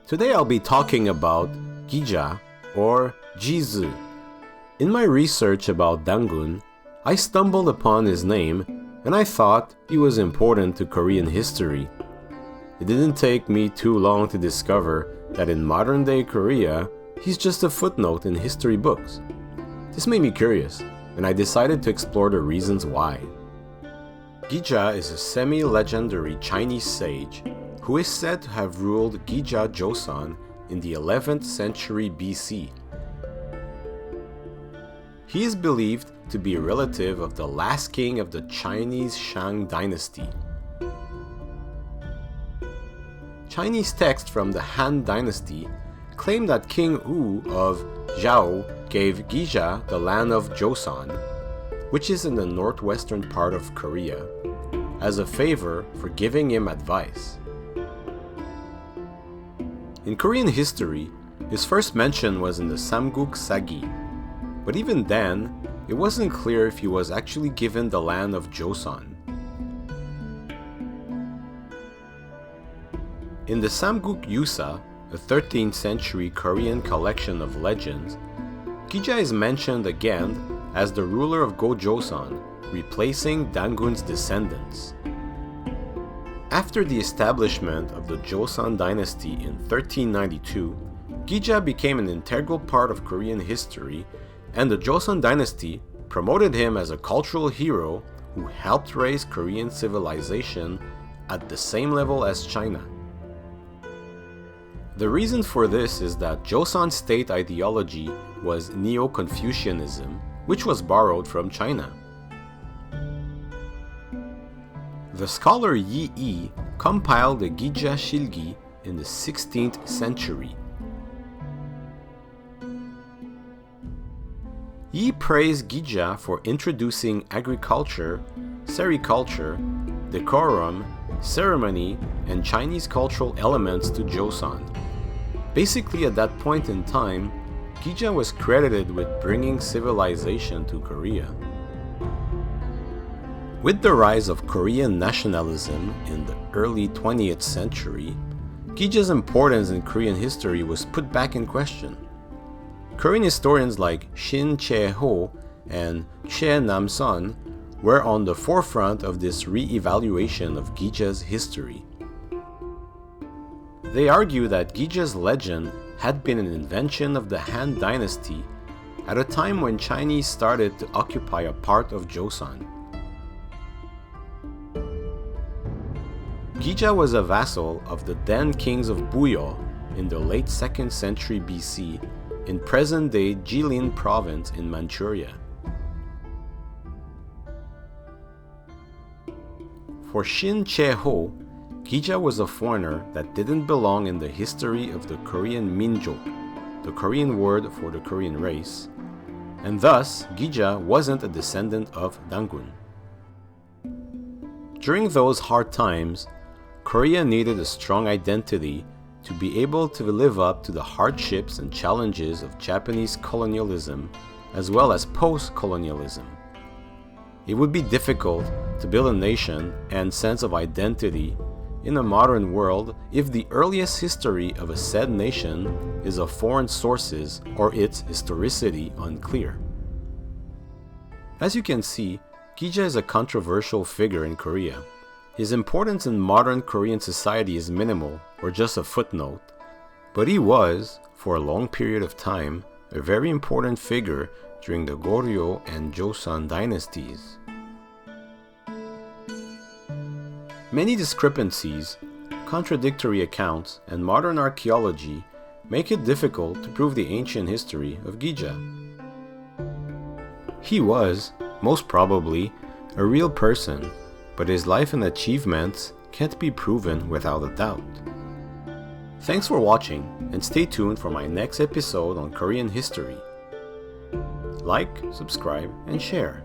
Today I'll be talking about Gija or Jizi. In my research about Dangun, I stumbled upon his name and I thought he was important to Korean history. It didn't take me too long to discover that in modern day Korea, he's just a footnote in history books. This made me curious, and I decided to explore the reasons why. Gija is a semi-legendary Chinese sage who is said to have ruled Gijajoson in the 11th century BC. He is believed to be a relative of the last king of the Chinese Shang Dynasty. Chinese texts from the Han Dynasty claim that King Wu of Zhao gave Gija the land of Joseon, which is in the northwestern part of Korea, as a favor for giving him advice. In Korean history, his first mention was in the Samguk Sagi, but even then, it wasn't clear if he was actually given the land of Joseon. In the Samguk Yusa, a 13th century Korean collection of legends, Gija is mentioned again as the ruler of Gojoseon, replacing Dangun's descendants. After the establishment of the Joseon Dynasty in 1392, Gija became an integral part of Korean history, and the Joseon Dynasty promoted him as a cultural hero who helped raise Korean civilization at the same level as China. The reason for this is that Joseon's state ideology was Neo-Confucianism, which was borrowed from China. The scholar Yi compiled the Gija Shilgi in the 16th century. Yi praised Gija for introducing agriculture, sericulture, decorum, ceremony, and Chinese cultural elements to Joseon. Basically, at that point in time, Gija was credited with bringing civilization to Korea. With the rise of Korean nationalism in the early 20th century, Gija's importance in Korean history was put back in question. Korean historians like Shin Che-ho and Che Nam-son were on the forefront of this re-evaluation of Gija's history. They argue that Gija's legend had been an invention of the Han Dynasty at a time when Chinese started to occupy a part of Joseon. Gija was a vassal of the then kings of Buyo in the late 2nd century BC in present-day Jilin province in Manchuria. For Shin Che-ho, Gija was a foreigner that didn't belong in the history of the Korean Minjo, the Korean word for the Korean race, and thus Gija wasn't a descendant of Dangun. During those hard times, Korea needed a strong identity to be able to live up to the hardships and challenges of Japanese colonialism as well as post-colonialism. It would be difficult to build a nation and sense of identity in a modern world if the earliest history of a said nation is of foreign sources or its historicity unclear. As you can see, Gija is a controversial figure in Korea. His importance in modern Korean society is minimal or just a footnote, but he was, for a long period of time, a very important figure during the Goryeo and Joseon dynasties. Many discrepancies, contradictory accounts, and modern archaeology make it difficult to prove the ancient history of Gija. He was, most probably, a real person, but his life and achievements can't be proven without a doubt. Thanks for watching, and stay tuned for my next episode on Korean history. Like, subscribe, and share.